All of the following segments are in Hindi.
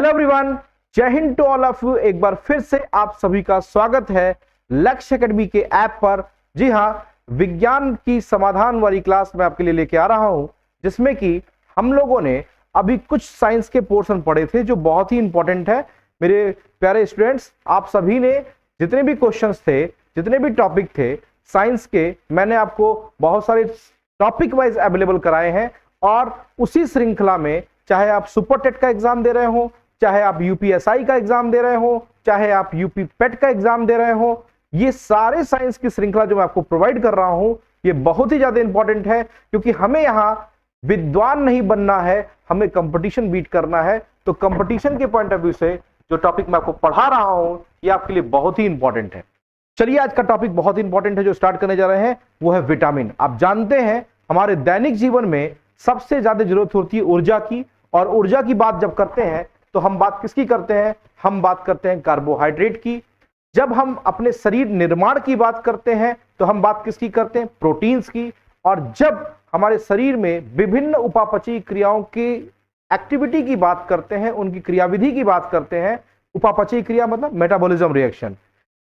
हेलो एवरीवन, जय हिंद टू ऑल ऑफ यू। एक बार फिर से आप सभी का स्वागत है लक्ष्य एकेडमी के ऐप पर। जी हाँ, विज्ञान की समाधान वाली क्लास में आपके लिए लेके आ रहा हूं, जिसमें कि हम लोगों ने अभी कुछ साइंस के पोर्शन पढ़े थे जो बहुत ही इंपॉर्टेंट है। मेरे प्यारे स्टूडेंट्स, आप सभी ने जितने भी क्वेश्चंस थे, जितने भी टॉपिक थे साइंस के, मैंने आपको बहुत सारे टॉपिक वाइज अवेलेबल कराए हैं। और उसी श्रृंखला में चाहे आप सुपर टेट का एग्जाम दे रहे हो, चाहे आप यूपीएसआई का एग्जाम दे रहे हो, चाहे आप यूपी पेट का एग्जाम दे रहे हो, ये सारे साइंस की श्रृंखला जो मैं आपको प्रोवाइड कर रहा हूं, ये बहुत ही ज्यादा इंपॉर्टेंट है। क्योंकि हमें यहां विद्वान नहीं बनना है, हमें कंपटीशन बीट करना है। तो कंपटीशन के पॉइंट ऑफ व्यू से जो टॉपिक मैं आपको पढ़ा रहा हूं, ये आपके लिए बहुत ही इंपॉर्टेंट है। चलिए, आज का टॉपिक बहुत ही इंपॉर्टेंट है जो स्टार्ट करने जा रहे हैं, वो है विटामिन। आप जानते हैं हमारे दैनिक जीवन में सबसे ज्यादा जरूरत होती है ऊर्जा की, और ऊर्जा की बात जब करते हैं तो हम बात किसकी करते हैं? हम बात करते हैं कार्बोहाइड्रेट की। जब हम अपने शरीर निर्माण की बात करते हैं तो हम बात किसकी करते हैं? प्रोटीन्स की। और जब हमारे शरीर में विभिन्न उपापचयी क्रियाओं की एक्टिविटी की बात करते हैं, उनकी क्रियाविधि की बात करते हैं, उपापचयी क्रिया मतलब मेटाबॉलिज्म रिएक्शन,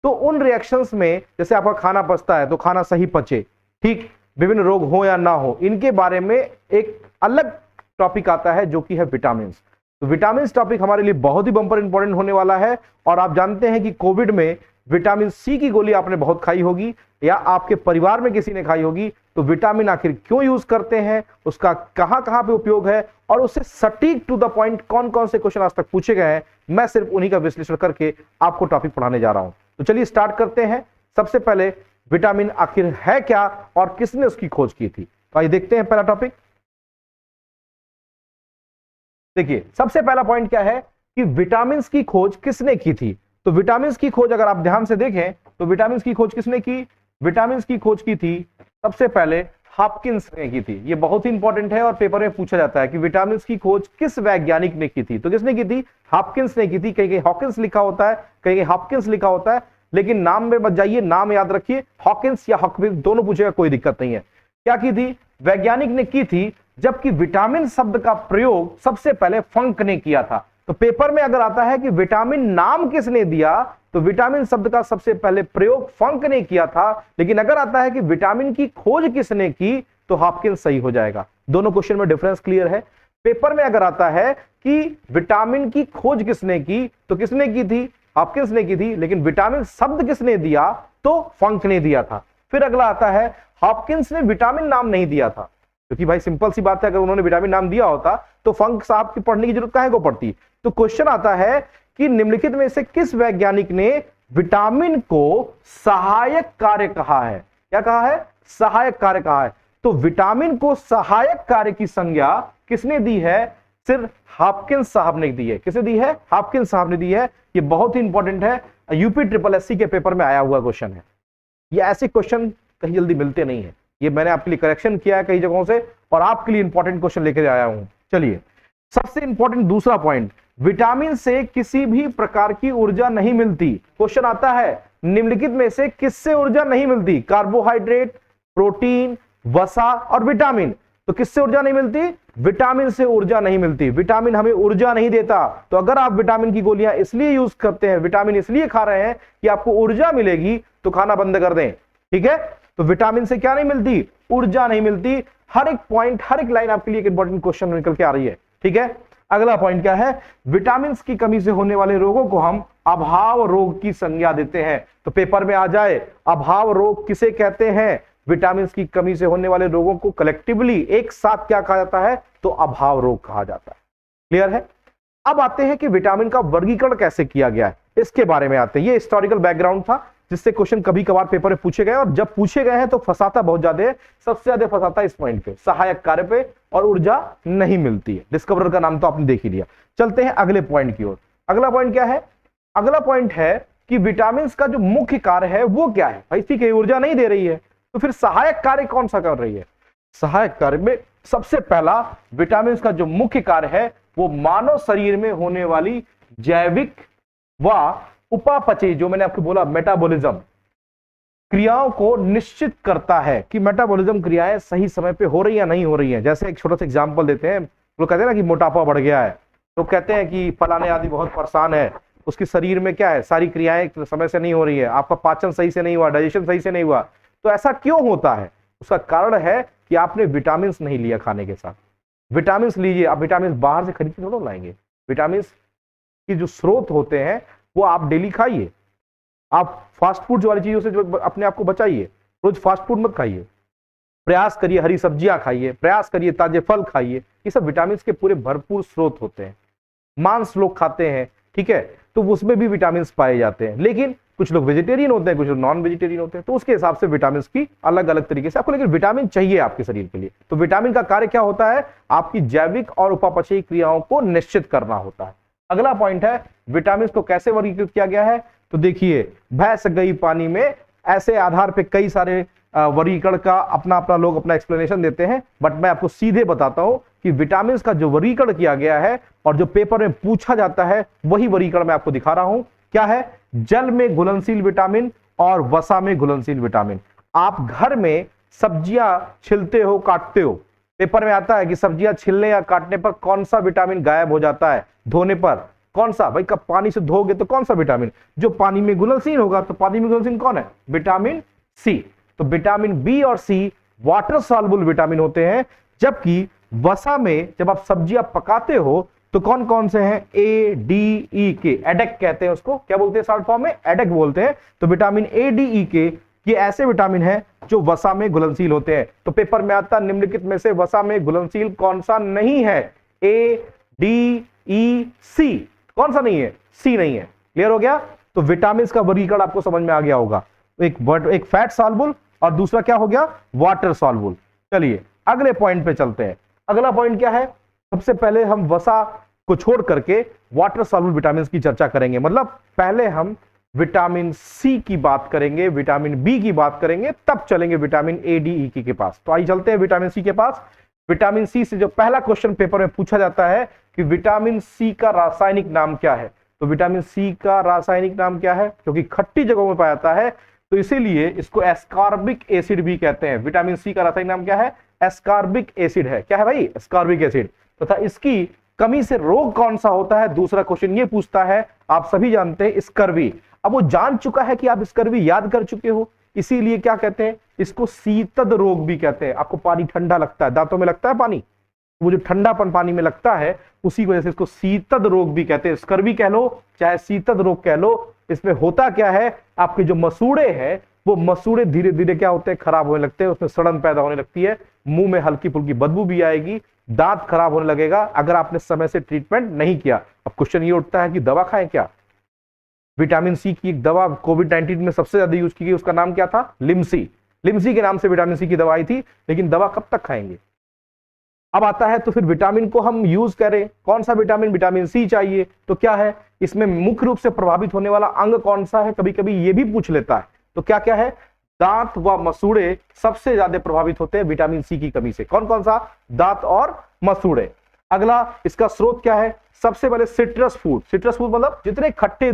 तो उन रिएक्शंस में जैसे आपका खाना पचता है तो खाना सही पचे, ठीक, विभिन्न रोग हो या ना हो, इनके बारे में एक अलग टॉपिक आता है जो कि है विटामिन। तो विटामिन टॉपिक हमारे लिए बहुत ही बम्पर इंपॉर्टेंट होने वाला है। और आप जानते हैं कि कोविड में विटामिन सी की गोली आपने बहुत खाई होगी या आपके परिवार में किसी ने खाई होगी। तो विटामिन आखिर क्यों यूज करते हैं, उसका कहां कहां पे उपयोग है, और उससे सटीक टू द पॉइंट कौन कौन से क्वेश्चन आज तक पूछे गए हैं, मैं सिर्फ उन्हीं का विश्लेषण करके आपको टॉपिक पढ़ाने जा रहा हूं। तो चलिए स्टार्ट करते हैं। सबसे पहले विटामिन आखिर है क्या और किसने उसकी खोज की थी, तो आइए देखते हैं पहला टॉपिक। देखिए, सबसे पहला पॉइंट क्या है कि विटामिन की खोज किसने की थी। तो विटामिन की खोज अगर आप ध्यान से देखें तो विटामिन की खोज किसने की? विटामिन की खोज की थी सबसे पहले हॉपकिंस ने की थी। ये बहुत ही इंपॉर्टेंट है और पेपर में पूछा जाता है कि विटामिन की खोज किस वैज्ञानिक ने की थी। तो किसने की थी? हॉपकिंस ने की थी। कहीं कहीं हॉकिंस लिखा होता है, कहीं कहीं हॉपकिंस लिखा होता है, लेकिन नाम में बच जाइए, नाम याद रखिए, हॉकिंस या हॉपकिंस दोनों पूछेगा, कोई दिक्कत नहीं है। क्या की थी? वैज्ञानिक ने की थी, जबकि विटामिन शब्द का प्रयोग सबसे पहले फंक ने किया था। तो पेपर में अगर आता है कि विटामिन नाम किसने दिया, तो विटामिन शब्द का सबसे पहले प्रयोग फंक ने किया था। लेकिन अगर आता है कि विटामिन की खोज किसने की, तो हॉपकिंस सही हो जाएगा। दोनों क्वेश्चन में डिफरेंस क्लियर है। पेपर में अगर आता है कि विटामिन की खोज किसने की, तो किसने की थी? हॉपकिंस ने की थी। लेकिन विटामिन शब्द किसने दिया? तो फंक ने दिया था। फिर अगला आता है, हॉपकिंस ने विटामिन नाम नहीं दिया था, क्योंकि भाई सिंपल सी बात है, अगर उन्होंने विटामिन नाम दिया होता तो फंक साहब की पढ़ने की जरूरत काहे को पड़ती। तो क्वेश्चन आता है कि निम्नलिखित में से किस वैज्ञानिक ने विटामिन को सहायक कार्य कहा है? क्या कहा है? सहायक कार्य कहा है। तो विटामिन को सहायक कार्य की संज्ञा किसने दी है? सिर्फ हॉपकिंस साहब ने दी है। किसने दी है? हॉपकिंस साहब ने दी है। ये बहुत ही इंपॉर्टेंट है, यूपी ट्रिपल एससी के पेपर में आया हुआ क्वेश्चन है। ये ऐसे क्वेश्चन कहीं जल्दी मिलते नहीं है। ये मैंने आपके लिए करेक्शन किया है कई जगहों से और आपके लिए इंपॉर्टेंट क्वेश्चन लेकर आया हूं। चलिए, सबसे इंपॉर्टेंट दूसरा पॉइंट, विटामिन से किसी भी प्रकार की ऊर्जा नहीं मिलती। क्वेश्चन आता है, निम्नलिखित में से किससे ऊर्जा नहीं मिलती? कार्बोहाइड्रेट, प्रोटीन, वसा और विटामिन। तो किससे ऊर्जा नहीं मिलती? विटामिन से ऊर्जा नहीं मिलती। विटामिन हमें ऊर्जा नहीं देता। तो अगर आप विटामिन की गोलियां इसलिए यूज करते हैं, विटामिन इसलिए खा रहे हैं कि आपको ऊर्जा मिलेगी, तो खाना बंद कर दें। ठीक है, तो विटामिन से क्या नहीं मिलती? ऊर्जा नहीं मिलती। हर एक पॉइंट, हर एक लाइन आपके लिए एक इंपॉर्टेंट क्वेश्चन निकल के आ रही है। ठीक है, अगला पॉइंट क्या है? विटामिन की कमी से होने वाले रोगों को हम अभाव रोग की संज्ञा देते हैं। तो पेपर में आ जाए, अभाव रोग किसे कहते हैं? विटामिन की कमी से होने वाले रोगों को कलेक्टिवली एक साथ क्या कहा जाता है? तो अभाव रोग कहा जाता है। क्लियर है? अब आते हैं कि विटामिन का वर्गीकरण कैसे किया गया है, इसके बारे में आते हैं। ये हिस्टोरिकल बैकग्राउंड था जिससे क्वेश्चन कभी कभार पेपर में पूछे गए, और जब पूछे गए हैं तो फंसाता बहुत ज्यादा है। सबसे ज्यादा फंसाता है इस पॉइंट पे, सहायक कार्य पे, और ऊर्जा नहीं मिलती है। डिस्कवरर का नाम तो आपने देख ही लिया। चलते हैं अगले पॉइंट की ओर। अगला पॉइंट क्या है? अगला पॉइंट है कि विटामिन का जो मुख्य कार्य है वो क्या है? भाई ठीक है, ऊर्जा नहीं दे रही है, तो फिर सहायक कार्य कौन सा कर रही है? सहायक कार्य में सबसे पहला विटामिन का जो मुख्य कार्य है वो मानव शरीर में होने वाली जैविक व उपापचयी, जो मैंने आपको बोला मेटाबॉलिज्म क्रियाओं को निश्चित करता है कि मेटाबॉलिज्म क्रियाएं सही समय पे हो रही है या नहीं हो रही है। जैसे एक छोटा सा एग्जांपल देते हैं, लोग कहते हैं ना कि मोटापा बढ़ गया है, तो कहते हैं कि फलाने आदमी बहुत परेशान है, उसके शरीर में क्या है, सारी क्रियाएं समय से नहीं हो रही है, आपका पाचन सही से नहीं हुआ, डाइजेशन सही से नहीं हुआ। तो ऐसा क्यों होता है? उसका कारण है कि आपने विटामिन नहीं लिया खाने के साथ। विटामिन लीजिए, आप विटामिन बाहर से खरीद के थोड़ा लाएंगे। विटामिन की जो स्रोत होते हैं वो आप डेली खाइए। आप फास्ट फूड वाली चीजों से जो अपने आप को बचाइए, रोज फास्ट फूड मत खाइए, प्रयास करिए हरी सब्जियां खाइए, प्रयास करिए ताजे फल खाइए। ये सब विटामिन के पूरे भरपूर स्रोत होते हैं। मांस लोग खाते हैं, ठीक है, तो उसमें भी विटामिन पाए जाते हैं, लेकिन कुछ लोग वेजिटेरियन होते हैं, कुछ लोग नॉन वेजिटेरियन होते हैं, तो उसके हिसाब से विटामिन की अलग अलग तरीके से आपको, लेकिन विटामिन चाहिए आपके शरीर के लिए। तो विटामिन का कार्य क्या होता है? आपकी जैविक और उपापचयी क्रियाओं को निश्चित करना होता है। अगला पॉइंट है विटामिन को कैसे वर्गीकृत किया गया है। तो देखिए, भैंस गई पानी में, ऐसे आधार पे कई सारे वर्गीकरण का अपना अपना लोग अपना एक्सप्लेनेशन देते हैं, बट मैं आपको सीधे बताता हूं कि विटामिन का जो वर्गीकरण किया गया है और जो पेपर में पूछा जाता है वही वर्गीकरण मैं आपको दिखा रहा हूं। क्या है? जल में घुलनशील विटामिन और वसा में घुलनशील विटामिन। आप घर में सब्जियां छिलते हो, काटते हो, पेपर में आता है कि सब्जियां छिलने या काटने पर कौन सा विटामिन गायब हो जाता है, धोने पर कौन सा? भाई कब पानी से धोगे तो कौन सा विटामिन? जो पानी में घुलनशील होगा। तो पानी में घुलनशील कौन है? Vitamin C. तो विटामिन बी और सी वाटर सॉल्युबल विटामिन होते हैं, जबकि वसा में जब आप सब्जियां पकाते हो तो कौन कौन से हैं? ए, डी, ई के, एडेक कहते हैं उसको। क्या बोलते हैं शॉर्ट फॉर्म में? एडेक बोलते हैं। तो विटामिन ए, डी, ई के ये ऐसे विटामिन हैं जो वसा में घुलनशील होते हैं। तो पेपर में आता निम्नलिखित में से वसा में घुलनशील कौन सा नहीं है? ए, डी, ई, सी। कौन सा नहीं है? सी नहीं है। क्लियर हो गया? तो विटामिन का वर्गीकरण आपको समझ में आ गया होगा। एक फैट सॉल्युबल और दूसरा क्या हो गया? Water soluble. चलिए अगले पॉइंट पे चलते हैं। अगला पॉइंट क्या है? सबसे पहले हम वसा को छोड़ करके वाटर सॉल्युबल विटामिन की चर्चा करेंगे। मतलब पहले हम विटामिन सी की बात करेंगे, विटामिन बी की बात करेंगे, तब चलेंगे विटामिन ए, डी, ई के पास। तो आइए चलते हैं विटामिन सी के पास। विटामिन सी से जो पहला क्वेश्चन पेपर में पूछा जाता है कि विटामिन सी का रासायनिक नाम क्या है। तो विटामिन सी का रासायनिक नाम क्या है? क्योंकि खट्टी जगहों में पाया जाता है तो इसीलिए इसको एस्कॉर्बिक एसिड भी कहते हैं। विटामिन सी का रासायनिक नाम क्या है? एस्कॉर्बिक एसिड है। क्या है भाई? Ascorbic acid. तथा इसकी कमी से रोग कौन सा होता है? दूसरा क्वेश्चन ये पूछता है। आप सभी जानते हैं स्कर्वी। अब वो जान चुका है कि आप स्कर्वी याद कर चुके हो, इसीलिए क्या कहते हैं? इसको शीतद रोग भी कहते हैं। आपको पानी ठंडा लगता है, दांतों में लगता है पानी, वो जो ठंडापन पानी में लगता है उसी वजह से इसको शीतद रोग भी कहते हैं। स्कर्वी कह लो चाहे शीतद रोग कह लो। इसमें होता क्या है? आपके जो मसूड़े हैं वो मसूड़े धीरे धीरे क्या होते हैं? खराब होने लगते हैं, उसमें सड़न पैदा होने लगती है, मुंह में हल्की फुल्की बदबू भी आएगी, दांत खराब होने लगेगा अगर आपने समय से ट्रीटमेंट नहीं किया। अब क्वेश्चन ये उठता है कि दवा खाएं क्या? विटामिन सी की एक दवा कोविड-19 में सबसे ज्यादा यूज की गई, उसका नाम क्या था? लिम्सी। लिम्सी के नाम से विटामिन सी की दवा आई थी, लेकिन दवा कब तक खाएंगे? अब आता है तो फिर विटामिन को हम यूज करें, कौन सा विटामिन? विटामिन सी चाहिए। तो क्या है इसमें मुख्य रूप से प्रभावित होने वाला अंग कौन सा है? कभी कभी ये भी पूछ लेता है। तो क्या क्या है? दांत व मसूड़े सबसे ज्यादा प्रभावित होते हैं विटामिन सी की कमी से। कौन कौन सा? दांत और मसूड़े। अगला इसका स्रोत क्या है? सबसे पहले सिट्रस फूड। सिट्रस फूड मतलब जितने खट्टे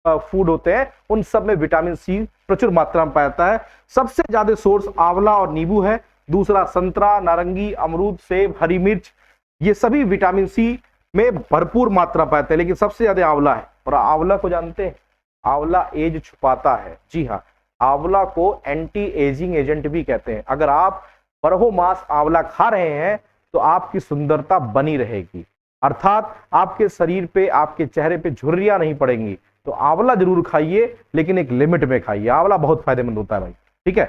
फूड होते हैं उन सब में विटामिन सी प्रचुर मात्रा में पाया जाता है। सबसे ज्यादा सोर्स आंवला और नींबू है। दूसरा संतरा, नारंगी, अमरूद, सेब, हरी मिर्च, ये सभी विटामिन सी में भरपूर मात्रा पाते हैं, लेकिन सबसे ज्यादा आंवला है। और आंवला को जानते हैं? आंवला एज छुपाता है। जी हाँ, आंवला को एंटी एजिंग एजेंट भी कहते हैं। अगर आप बरहो मास आंवला खा रहे हैं तो आपकी सुंदरता बनी रहेगी, अर्थात आपके शरीर पे, आपके चेहरे पे झुर्रियां नहीं पड़ेंगी। तो आंवला जरूर खाइए, लेकिन एक लिमिट में खाइए। आंवला बहुत फायदेमंद होता है भाई, ठीक है।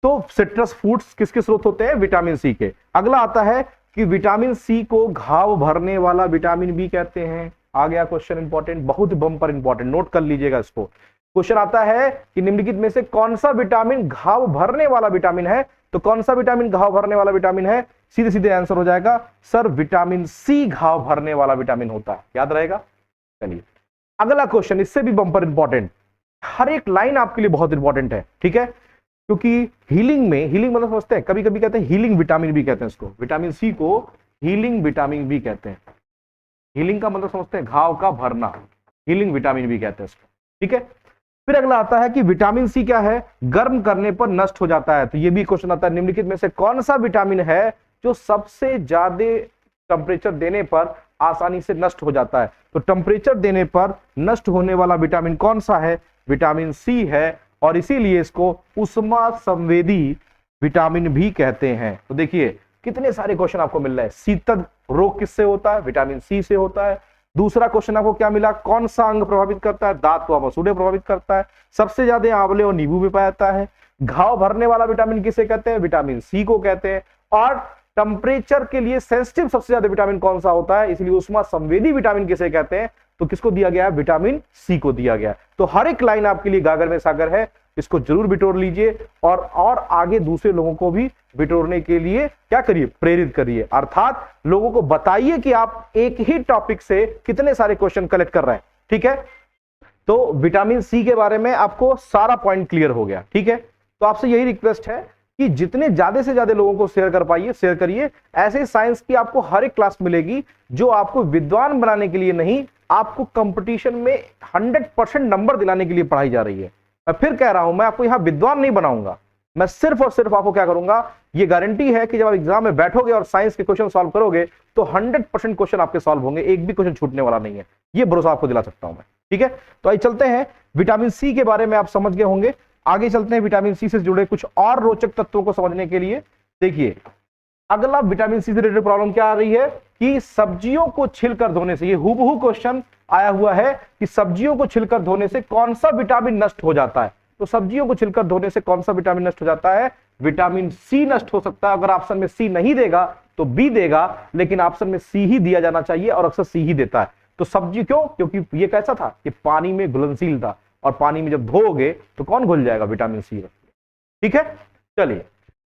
तो सिट्रस फूड्स किसके स्रोत होते हैं? विटामिन सी के। अगला आता है कि विटामिन सी को घाव भरने वाला विटामिन भी कहते हैं। आ गया क्वेश्चन इंपॉर्टेंट, बहुत बम्पर इंपॉर्टेंट, नोट कर लीजिएगा इसको। क्वेश्चन आता है कि निम्नलिखित में से कौन सा विटामिन घाव भरने वाला विटामिन है? तो कौन सा विटामिन घाव भरने वाला विटामिन है? सीधे सीधे आंसर हो जाएगा सर, विटामिन सी घाव भरने वाला विटामिन होता है। याद रहेगा? चलिए अगला क्वेश्चन, इससे भी बम्पर इंपॉर्टेंट, हर एक लाइन आपके लिए बहुत इंपॉर्टेंट है, ठीक है। क्योंकि हीलिंग में, हीलिंग मतलब समझते हैं, कभी कभी कहते हैं हीलिंग विटामिन भी कहते हैं इसको। विटामिन सी को हीलिंग विटामिन भी कहते हैं। हीलिंग का मतलब समझते हैं घाव का भरना, हीलिंग विटामिन भी कहते हैं इसको, ठीक है। फिर अगला आता है कि विटामिन सी क्या है? गर्म करने पर नष्ट हो जाता है। तो ये भी क्वेश्चन आता है, निम्नलिखित में से कौन सा विटामिन है जो सबसे ज्यादा टेम्परेचर देने पर आसानी से नष्ट हो जाता है। तो टेम्परेचर देने पर नष्ट होने वाला विटामिन कौन सा है? विटामिन सी है, और इसीलिए इसको उष्मा संवेदी विटामिन भी कहते हैं। तो देखिए कितने सारे क्वेश्चन आपको मिल रहे हैं। शीतल रोग किससे होता है? विटामिन सी से होता है। दूसरा क्वेश्चन आपको क्या मिला? कौन सा अंग प्रभावित करता है? दांत व मसूड़े प्रभावित करता है। सबसे ज्यादा आंवले और नींबू में पाया जाता है। घाव भरने वाला विटामिन किसे कहते हैं? विटामिन सी को कहते हैं। और टेम्परेचर के लिए सेंसिटिव सबसे ज्यादा विटामिन कौन सा होता है? इसलिए उष्मा संवेदी विटामिन किसे कहते हैं? तो किसको दिया गया है? विटामिन सी को दिया गया है। तो हर एक लाइन आपके लिए गागर में सागर है, इसको जरूर बिटोर लीजिए और आगे दूसरे लोगों को भी बिटोरने के लिए क्या करिए? प्रेरित करिए। अर्थात लोगों को बताइए कि आप एक ही टॉपिक से कितने सारे क्वेश्चन कलेक्ट कर रहे हैं। ठीक है, तो विटामिन सी के बारे में आपको सारा पॉइंट क्लियर हो गया। ठीक है, तो आपसे यही रिक्वेस्ट है कि जितने ज्यादा से ज्यादा लोगों को शेयर कर पाइए शेयर करिए। ऐसे साइंस की आपको हर एक क्लास मिलेगी जो आपको विद्वान बनाने के लिए नहीं, आपको कंपटीशन में 100% नंबर दिलाने के लिए पढ़ाई जा रही है। मैं फिर कह रहा हूं, मैं आपको यहां विद्वान नहीं बनाऊंगा, मैं सिर्फ और सिर्फ आपको क्या करूंगा, ये गारंटी है कि जब आप एग्जाम में बैठोगे और साइंस के क्वेश्चन सॉल्व करोगे तो 100% क्वेश्चन आपके सॉल्व होंगे, एक भी क्वेश्चन छूटने वाला नहीं है, ये भरोसा आपको दिला सकता हूं मैं। ठीक है, तो आइए चलते हैं, विटामिन सी के बारे में आप समझ गए होंगे। आगे चलते हैं विटामिन सी से जुड़े कुछ और रोचक तत्वों को समझने के लिए। देखिए अगला विटामिन सी से रिलेटेड प्रॉब्लम क्या आ रही है कि सब्जियों को छिलकर धोने से, ये हूबहू क्वेश्चन आया हुआ है कि सब्जियों को छिलकर धोने से कौन सा विटामिन नष्ट हो जाता है? तो सब्जियों को छिलकर धोने से कौन सा विटामिन नष्ट हो जाता है? विटामिन सी नष्ट हो सकता है। अगर ऑप्शन में सी नहीं देगा तो बी देगा, लेकिन ऑप्शन में सी ही दिया जाना चाहिए और अक्सर सी ही देता है। तो सब्जी क्यों? क्योंकि ये कैसा था कि पानी में घुलनशील था, और पानी में जब धोओगे तो कौन घुल जाएगा? Vitamin C. ठीक है, चलिए,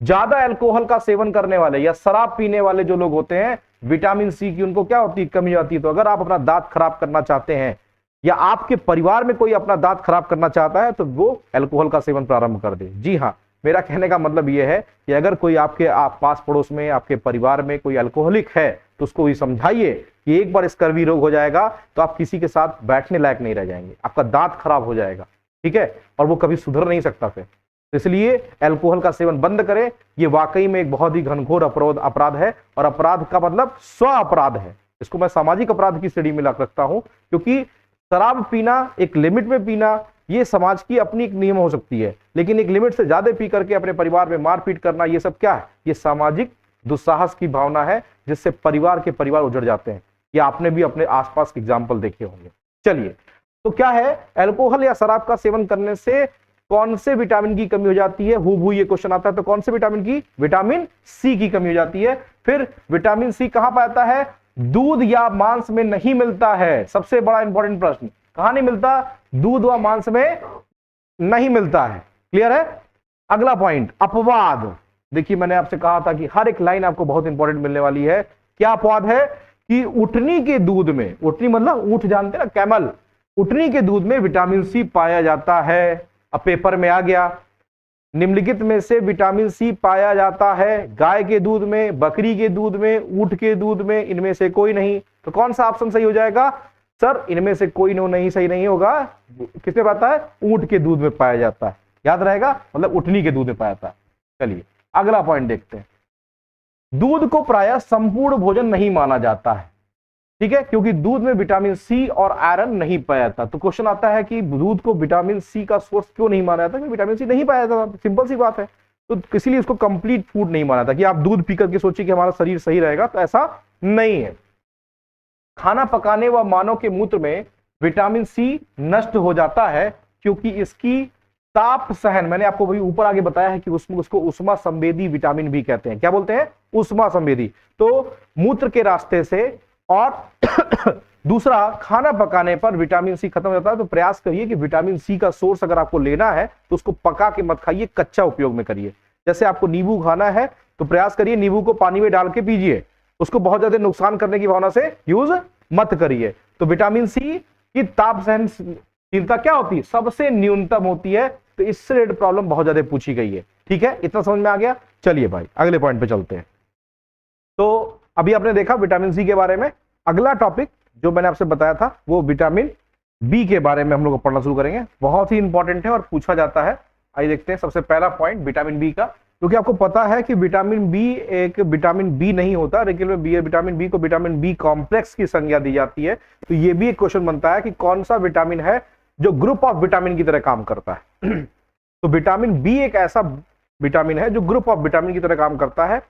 ज्यादा अल्कोहल का सेवन करने वाले या शराब पीने वाले जो लोग होते हैं, विटामिन सी की उनको क्या होती है? कमी आती है। तो अगर आप अपना दांत खराब करना चाहते हैं या आपके परिवार में कोई अपना दांत खराब करना चाहता है तो वो अल्कोहल का सेवन प्रारंभ कर दे। जी हाँ, मेरा कहने का मतलब यह है कि अगर कोई आपके पास पड़ोस में, आपके परिवार में कोई अल्कोहलिक है तो उसको ही समझाइए कि एक बार स्कर्वी रोग हो जाएगा तो आप किसी के साथ बैठने लायक नहीं रह जाएंगे, आपका दांत खराब हो जाएगा। ठीक है, और वो कभी सुधर नहीं सकता फिर। इसलिए अल्कोहल का सेवन बंद करें। ये वाकई में एक बहुत ही घनघोर अपराध है, और अपराध का मतलब स्व अपराध है। इसको मैं सामाजिक अपराध की श्रेणी में रखता हूं, क्योंकि शराब पीना, एक लिमिट में पीना, ये समाज की अपनी एक नियम हो सकती है, लेकिन एक लिमिट से ज्यादा पी करके अपने परिवार में मारपीट करना, ये सब क्या है? ये सामाजिक दुस्साहस की भावना है, जिससे परिवार के परिवार उजड़ जाते हैं। ये आपने भी अपने आसपास के एग्जाम्पल देखे होंगे। चलिए, तो क्या है, अल्कोहल या शराब का सेवन करने से कौन से विटामिन की कमी हो जाती है? हूबहू ये क्वेश्चन आता है, तो कौन से विटामिन की? विटामिन सी की कमी हो जाती है। फिर विटामिन सी कहां पाता है? दूध या मांस में नहीं मिलता है। सबसे बड़ा इंपॉर्टेंट प्रश्न, कहां नहीं मिलता? दूध व मांस में नहीं मिलता है। क्लियर है? अगला पॉइंट, अपवाद। देखिए मैंने आपसे कहा था कि हर एक लाइन आपको बहुत इंपॉर्टेंट मिलने वाली है। क्या अपवाद है? कि उटनी के दूध में, उटनी मतलब ऊंट जानते हैं ना, कैमल, उटनी के दूध में विटामिन सी पाया जाता है। अब पेपर में आ गया, निम्नलिखित में से विटामिन सी पाया जाता है गाय के दूध में, बकरी के दूध में, ऊंट के दूध में, इनमें से कोई नहीं। तो कौन सा ऑप्शन सही हो जाएगा? सर इनमें से कोई नहीं सही नहीं होगा। किसमें पाता है? ऊंट के दूध में पाया जाता है। याद रहेगा, मतलब उटनी के दूध में पाया जाता है। चलिए अगला पॉइंट देखते हैं। दूध को प्रायः संपूर्ण भोजन नहीं माना जाता है, ठीक है, क्योंकि दूध में विटामिन सी और आयरन नहीं पाया जाता। तो क्वेश्चन आता है कि दूध को विटामिन सी का सोर्स क्यों नहीं माना जाता? क्योंकि विटामिन सी नहीं पाया जाता, सिंपल सी बात है। तो इसीलिए इसको कंप्लीट फूड नहीं माना था कि आप दूध पी करके सोचिए कि हमारा शरीर सही रहेगा, तो ऐसा नहीं है। खाना पकाने व मानव के मूत्र में विटामिन सी नष्ट हो जाता है क्योंकि इसकी ताप सहन, मैंने आपको वही ऊपर आगे बताया है कि उसको उष्मा संवेदी विटामिन भी कहते हैं। क्या बोलते हैं? उष्मा संवेदी। तो मूत्र के रास्ते से, और दूसरा खाना पकाने पर विटामिन सी खत्म हो जाता है। तो प्रयास करिए कि विटामिन सी का सोर्स अगर आपको लेना है तो उसको पका के मत खाइए, कच्चा उपयोग में करिए। जैसे आपको नींबू खाना है तो प्रयास करिए नींबू को पानी में डाल के पीजिए, उसको बहुत ज्यादा नुकसान करने की भावना से यूज मत करिए। तो विटामिन सी की ताप सहनशीलता क्या होती है? सबसे न्यूनतम होती है। तो इससे रिलेटेड प्रॉब्लम बहुत ज्यादा पूछी गई है। ठीक है, इतना समझ में आ गया? चलिए भाई अगले पॉइंट पे चलते हैं। तो अभी आपने देखा विटामिन सी के बारे में। अगला टॉपिक जो मैंने आपसे बताया था वो विटामिन बी के बारे में हम लोग पढ़ना शुरू करेंगे। बहुत ही इंपॉर्टेंट है और पूछा जाता है। आइए देखते हैं। सबसे पहला पॉइंट विटामिन बी का, क्योंकि आपको पता है कि विटामिन बी एक विटामिन बी नहीं होता, लेकिन विटामिन बी को विटामिन बी कॉम्प्लेक्स की संज्ञा दी जाती है। तो ये भी एक क्वेश्चन बनता है कि कौन सा विटामिन है जो ग्रुप ऑफ विटामिन की तरह काम करता है। तो विटामिन बी एक ऐसा विटामिन है जो ग्रुप ऑफ विटामिन की तरह काम करता है,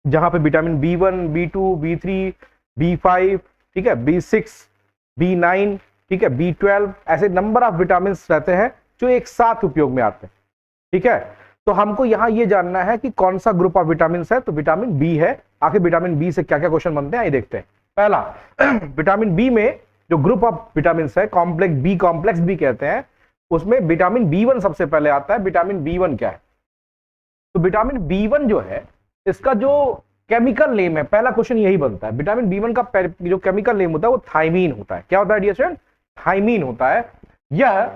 जहां पे vitamin B1, B2, B3, B5, ठीक है, B6, B9, ठीक है, B12, ऐसे नंबर ऑफ विटामिन रहते हैं जो एक साथ उपयोग में आते हैं। ठीक है, तो हमको यहां ये जानना है कि कौन सा ग्रुप ऑफ विटामिन है, तो विटामिन बी है। आखिर विटामिन बी से क्या क्या क्वेश्चन बनते हैं ये देखते हैं। पहला, विटामिन बी में जो ग्रुप ऑफ विटामिन है, कॉम्प्लेक्स बी कॉम्प्लेक्स भी कहते हैं, उसमें विटामिन B1 सबसे पहले आता है। विटामिन B1 क्या है? तो विटामिन B1 जो है, इसका जो केमिकल नेम है, पहला क्वेश्चन यही बनता है। विटामिन B1 का जो केमिकल नेम होता है वो थायमीन होता है। क्या होता है डियर स्टूडेंट? थायमीन होता है। यह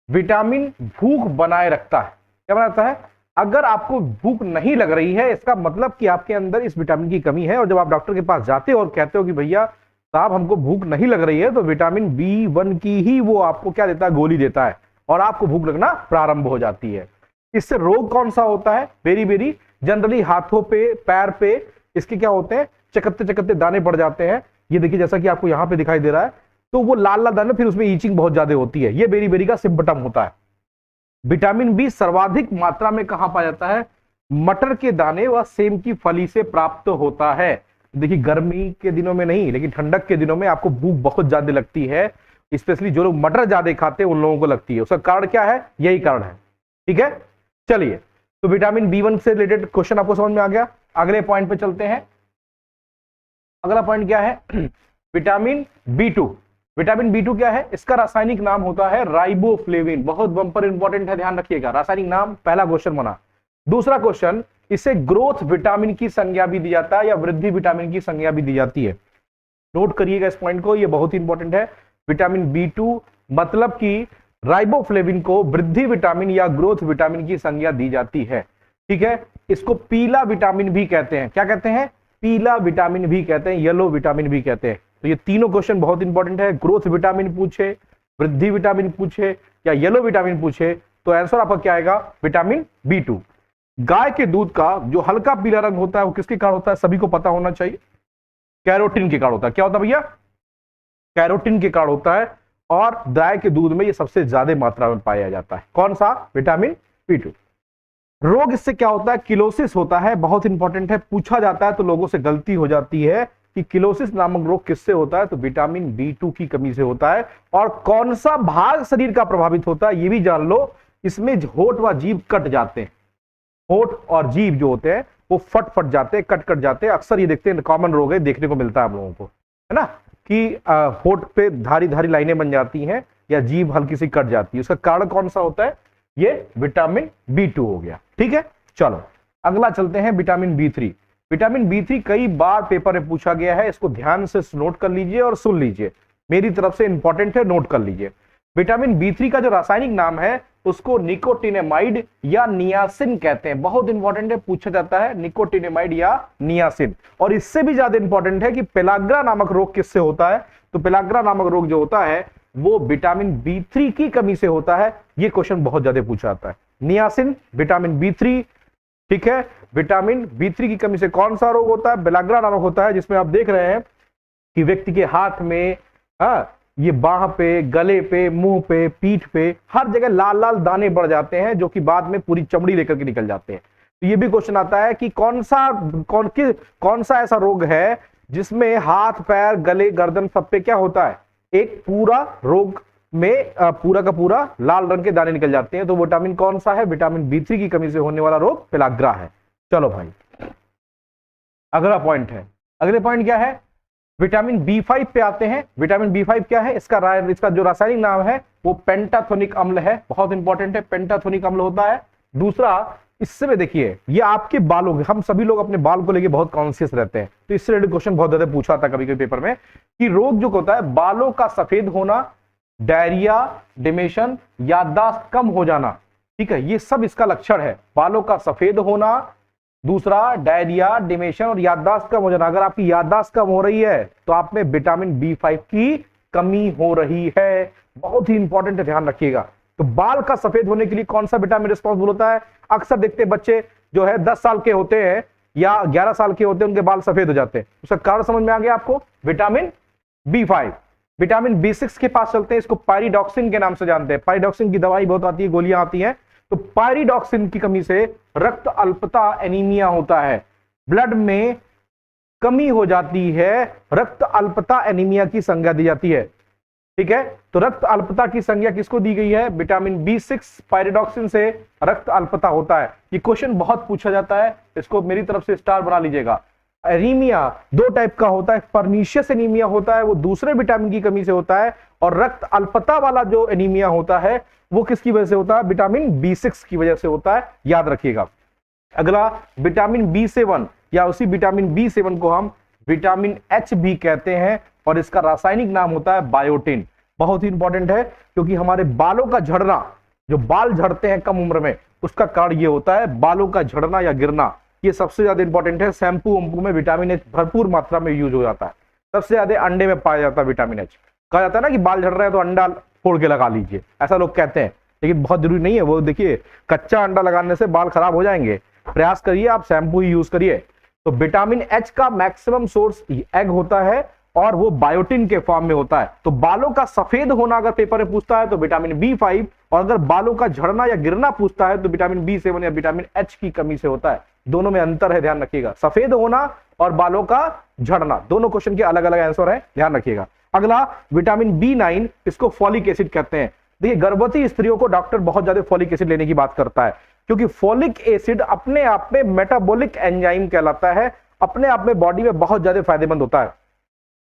विटामिन भूख बनाए रखता है। क्या बनाता है? अगर आपको भूख नहीं लग रही है, इसका मतलब कि आपके अंदर इस विटामिन की कमी है, और जब आप डॉक्टर के पास जाते हो और कहते हो कि भैया साहब हमको भूख नहीं लग रही है, तो विटामिन B1 की ही वो आपको क्या देता है? गोली देता है, और आपको भूख लगना प्रारंभ हो जाती है। इससे रोग कौन सा होता है? बेरी जनरली हाथों पे, पैर पे इसके क्या होते हैं? चकत्ते चकत्ते दाने पड़ जाते हैं। ये देखिए, जैसा कि आपको यहां पे दिखाई दे रहा है, तो वो लाल लाल दाने, फिर उसमें ईचिंग बहुत ज्यादा होती है। ये बेरी का सिम्पटम होता है। विटामिन बी सर्वाधिक मात्रा में कहां पाया जाता है? मटर के दाने व सेम की फली से प्राप्त होता है। देखिए, गर्मी के दिनों में नहीं, लेकिन ठंडक के दिनों में आपको भूख बहुत ज्यादा लगती है, स्पेशली जो लोग मटर ज्यादा खाते हैं उन लोगों को लगती है। उसका कारण क्या है? यही कारण है। ठीक है, चलिए, तो विटामिन B1 से रिलेटेड क्वेश्चन आपको समझ में आ गया। अगले पॉइंट पे चलते हैं। अगला पॉइंट क्या है? Vitamin B2। विटामिन B2 क्या है? इसका रासायनिक नाम होता है राइबोफ्लेविन। बहुत बम्पर इंपॉर्टेंट है, ध्यान रखिएगा। रासायनिक नाम, पहला क्वेश्चन बना। दूसरा क्वेश्चन, इसे ग्रोथ विटामिन की संज्ञा भी दी जाता है, या वृद्धि विटामिन की संज्ञा भी दी जाती है। नोट करिएगा इस पॉइंट को, यह बहुत इंपॉर्टेंट है। विटामिन B2 मतलब कि राइबोफ्लेविन को वृद्धि विटामिन या ग्रोथ विटामिन की संज्ञा दी जाती है। ठीक है, इसको पीला विटामिन भी कहते हैं। क्या कहते हैं? पीला विटामिन भी कहते हैं, येलो विटामिन भी कहते हैं। तो ये तीनों क्वेश्चन बहुत इंपॉर्टेंट है। ग्रोथ विटामिन पूछे, वृद्धि विटामिन पूछे, या येलो विटामिन पूछे, तो आंसर आपका क्या आएगा? Vitamin B2। गाय के दूध का जो हल्का पीला रंग होता है वो किसके कारण होता है? सभी को पता होना चाहिए, कैरोटीन के कारण होता है। क्या होता है भैया? कैरोटीन के कारण होता है, और गाय के दूध में ये सबसे ज्यादा मात्रा में पाया जाता है। कौन सा? Vitamin B2। रोग इससे क्या होता है? किलोसिस होता है। बहुत इंपॉर्टेंट है, पूछा जाता है तो लोगों से गलती हो जाती है कि किलोसिस नामक रोग किससे होता है? तो विटामिन B2 की कमी से होता है। और कौन सा भाग शरीर का प्रभावित होता है ये भी जान लो। इसमें होंठ व जीभ कट जाते हैं। होंठ और जीभ जो होते हैं वो फट जाते हैं, कट जाते हैं। अक्सर ये देखते हैं, कॉमन रोग है, देखने को मिलता है हम लोगों को, है ना, कि होंठ पे धारी धारी लाइनें बन जाती हैं, या जीभ हल्की सी कट जाती है। उसका कारण कौन सा होता है? ये विटामिन B2 हो गया। ठीक है, चलो अगला चलते हैं, विटामिन B3। विटामिन B3 कई बार पेपर में पूछा गया है, इसको ध्यान से नोट कर लीजिए और सुन लीजिए, मेरी तरफ से इंपॉर्टेंट है, नोट कर लीजिए। विटामिन B3 का जो रासायनिक नाम है उसको निकोटिनेमाइड या नियासिन कहते हैं। बहुत इंपॉर्टेंट है, पूछा जाता है निकोटिनेमाइड या नियासिन। और इससे भी ज्यादा इंपॉर्टेंट है कि पेलाग्रा नामक रोग किससे होता है? तो पेलाग्रा नामक रोग जो होता है वो विटामिन B3 की कमी से होता है। ये क्वेश्चन बहुत ज्यादा पूछा जाता है। नियासिन, विटामिन B3, ठीक है। विटामिन B3 की कमी से कौन सा रोग होता है? पेलाग्रा नामक होता है, जिसमें आप देख रहे हैं कि व्यक्ति के हाथ में, ये बाह पे, गले पे, मुंह पे, पीठ पे, हर जगह लाल लाल दाने बढ़ जाते हैं, जो कि बाद में पूरी चमड़ी लेकर के निकल जाते हैं। तो ये भी क्वेश्चन आता है कि कौन सा ऐसा रोग है जिसमें हाथ, पैर, गले, गर्दन सब पे क्या होता है? एक पूरा रोग में पूरा का पूरा लाल रंग के दाने निकल जाते हैं। तो विटामिन कौन सा है? विटामिन B3 की कमी से होने वाला रोग पेलाग्रा है। चलो भाई, अगला पॉइंट है। अगले पॉइंट क्या है? विटामिन B5 पे आते हैं। विटामिन B5 क्या है? इसका जो रासायनिक नाम है वो पेंटाथोनिक अम्ल है। बहुत इंपॉर्टेंट है, पेंटाथोनिक अम्ल होता है। दूसरा, इससे में देखिए, ये आपके बालों, हम सभी लोग अपने बाल को लेके बहुत कॉन्शियस रहते हैं, तो इससे रिलेटेड क्वेश्चन बहुत ज्यादा पूछा था कभी कभी पेपर में, कि रोग जो होता है बालों का सफेद होना, डायरिया, डिमेशन, याददाश्त कम हो जाना, ठीक है, ये सब इसका लक्षण है। बालों का सफेद होना, दूसरा डायरिया, डिमेशन और याददाश्त कम हो जाना। अगर आपकी याददाश्त कम हो रही है तो आप में विटामिन B5 की कमी हो रही है। बहुत ही इंपॉर्टेंट है, ध्यान रखिएगा। तो बाल का सफेद होने के लिए कौन सा विटामिन रिस्पॉन्सिबल होता है? अक्सर देखते हैं बच्चे जो है 10 साल के होते हैं या 11 साल के होते हैं उनके बाल सफेद हो जाते हैं। उसका कारण समझ में आ गया आपको, विटामिन B5। विटामिन B6 के पास चलते हैं, इसको पायरिडॉक्सिन के नाम से जानते हैं। पायरिडॉक्सिन की दवाई बहुत आती है, गोलियां आती हैं। तो पायरिडॉक्सिन की कमी से रक्त अल्पता एनीमिया होता है, ब्लड में कमी हो जाती है, रक्त अल्पता एनीमिया की संज्ञा दी जाती है। ठीक है, तो रक्त अल्पता की संज्ञा किसको दी गई है? विटामिन B6 पायरिडॉक्सिन से रक्त अल्पता होता है। ये क्वेश्चन बहुत पूछा जाता है, इसको मेरी तरफ से स्टार बना लीजिएगा। एनीमिया 2 टाइप का होता है, पर्नीशियस एनीमिया होता है, वो दूसरे विटामिन की कमी से होता है, और रक्त अल्पता वाला जो एनीमिया होता है वो किसकी वजह से होता है? विटामिन B6 की वजह से होता है, याद रखिएगा। अगला विटामिन B7, या उसी विटामिन B7 को हम विटामिन H भी कहते हैं, और इसका रासायनिक नाम होता है बायोटिन। बहुत ही इंपॉर्टेंट है, क्योंकि हमारे बालों का झड़ना, जो बाल झड़ते हैं कम उम्र में, उसका कारण ये होता है बालों का झड़ना या गिरना। ये सबसे ज्यादा इंपॉर्टेंट है। शैम्पू वैम्पू में विटामिन H भरपूर मात्रा में यूज हो जाता है। सबसे ज्यादा अंडे में पाया जाता है विटामिन H। कहा जाता है ना कि बाल झड़ रहे हैं तो अंडा फोड़ के लगा लीजिए, ऐसा लोग कहते हैं, लेकिन बहुत जरूरी नहीं है। वो देखिए, कच्चा अंडा लगाने से बाल खराब हो जाएंगे। प्रयास करिए आप शैम्पू ही यूज करिए। तो विटामिन H का मैक्सिमम सोर्स एग होता है, और वो बायोटिन के फॉर्म में होता है। तो बालों का सफेद होना अगर पेपर में पूछता है तो विटामिन B5, और अगर बालों का झड़ना या गिरना पूछता है तो विटामिन B7 या विटामिन H की कमी से होता है। दोनों में अंतर है, ध्यान रखिएगा। सफेद होना और बालों का झड़ना, दोनों क्वेश्चन के अलग अलग आंसर है, ध्यान रखिएगा। अगला विटामिन B9, इसको फॉलिक एसिड कहते हैं। देखिए, गर्भवती स्त्रियों को डॉक्टर बहुत ज्यादा फॉलिक एसिड लेने की बात करता है, क्योंकि फॉलिक एसिड अपने आप में मेटाबॉलिक एंजाइम कहलाता है, अपने आप में बॉडी में बहुत ज्यादा फायदेमंद होता है।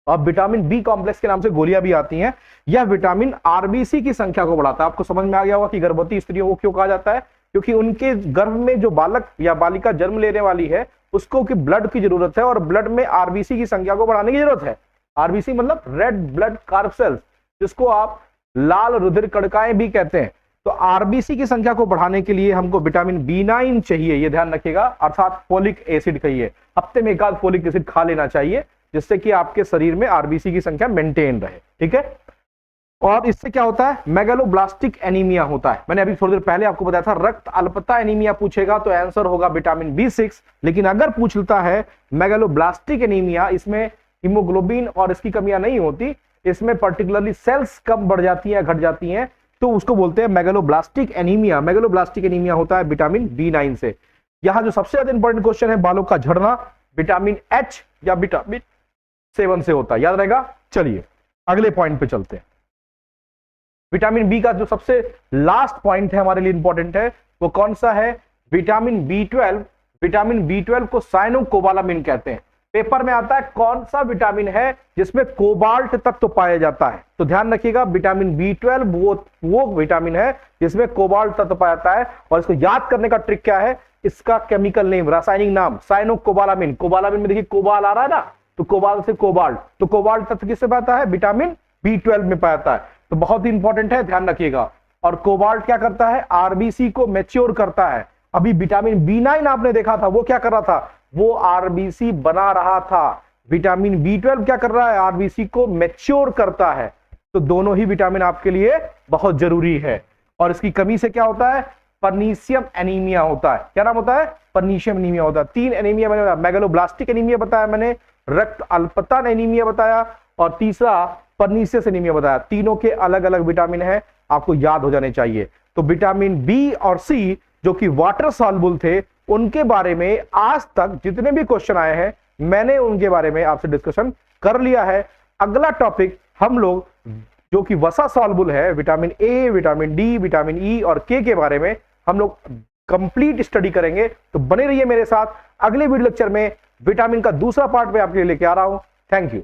और विटामिन बी कॉम्प्लेक्स के नाम से गोलियां भी आती हैं। यह विटामिन आरबीसी की संख्या को बढ़ाता है। आपको समझ में आ गया होगा कि गर्भवती स्त्रियों को क्यों कहा जाता है, क्योंकि उनके गर्भ में जो बालक या बालिका जन्म लेने वाली है उसको की ब्लड की जरूरत है, और ब्लड में आरबीसी की संख्या को बढ़ाने की जरूरत है। आरबीसी मतलब रेड ब्लड कार्ब सेल्स, जिसको आप लाल रुधिर कणिकाएं भी कहते हैं। तो आरबीसी की संख्या को बढ़ाने के लिए हमको विटामिन B9 चाहिए, ये ध्यान रखिएगा, अर्थात फोलिक एसिड कहिए। हफ्ते में एक आध फोलिक एसिड खा लेना चाहिए, जिससे कि आपके शरीर में आरबीसी की संख्या मेंटेन रहे। ठीक है, और इससे क्या होता है? मेगालोब्लास्टिक एनीमिया होता है। मैंने अभी थोड़ी देर पहले आपको बताया था, रक्त अल्पता एनीमिया पूछेगा तो आंसर होगा विटामिन B6। लेकिन अगर पूछता है मेगालोब्लास्टिक एनीमिया, इसमें हीमोग्लोबिन और इसकी कमियां नहीं होती, इसमें पर्टिकुलरली सेल्स कम बढ़ जाती हैं, घट जाती हैं, तो उसको बोलते हैं मेगालोब्लास्टिक एनीमिया। मेगालोब्लास्टिक एनीमिया होता है विटामिन B9 से। यहां जो सबसे ज्यादा इंपॉर्टेंट क्वेश्चन है, बालों का झड़ना, विटामिन H या विटामिन 7 से होता है, याद रहेगा। चलिए अगले पॉइंट पे चलते हैं। विटामिन बी का जो सबसे लास्ट पॉइंट है हमारे लिए इंपॉर्टेंट है, वो कौन सा है? Vitamin B12। विटामिन B12 को साइनोकोबालामिन कहते हैं। पेपर में आता है कौन सा विटामिन है जिसमें कोबाल्ट तत्व पाया जाता है, तो ध्यान रखिएगा विटामिन B12 वो विटामिन है जिसमें कोबाल्ट तत्व पाया जाता है। और इसको याद करने का ट्रिक क्या है? इसका केमिकल नेम, रासायनिक नाम साइनोकोबालामिन। कोबालामिन में देखिए कोबाल आ रहा है ना, तो कोबाल से कोबाल्ट, तो कोबाल्ट तत्व किससे पाता है? विटामिन B12 में पाया जाता है। तो बहुत ही इंपॉर्टेंट है, ध्यान रखिएगा। और कोबाल्ट क्या करता है? आरबीसी को मैच्योर करता है। अभी विटामिन B9 आपने देखा था, वो क्या कर रहा था? वो आरबीसी बना रहा था। विटामिन B12 क्या कर रहा है? आरबीसी को मैच्योर करता है। तो दोनों ही विटामिन आपके लिए बहुत जरूरी है। और इसकी कमी से क्या होता है? पर्नीशियम एनीमिया होता है। क्या नाम होता है? पर्नीशियम एनीमिया होता है। 3 एनीमिया मैंने बताया, मेगालोब्लास्टिक एनीमिया बताया मैंने, रक्त अल्पता एनीमिया बताया, और तीसरा पर्नीशियस एनीमिया बताया। तीनों के अलग अलग विटामिन है, आपको याद हो जाने चाहिए। तो विटामिन बी और सी जो कि वाटर सॉल्युबल थे, उनके बारे में आज तक जितने भी क्वेश्चन आए हैं मैंने उनके बारे में आपसे डिस्कशन कर लिया है। अगला टॉपिक हम लोग जो कि वसा सॉल्युबल है, vitamin A, vitamin D, vitamin E और के बारे में हम लोग कंप्लीट स्टडी करेंगे। तो बने रहिए मेरे साथ। अगले वीडियो लेक्चर में विटामिन का दूसरा पार्ट में आपके लिए लेके आ रहा हूं। Thank you.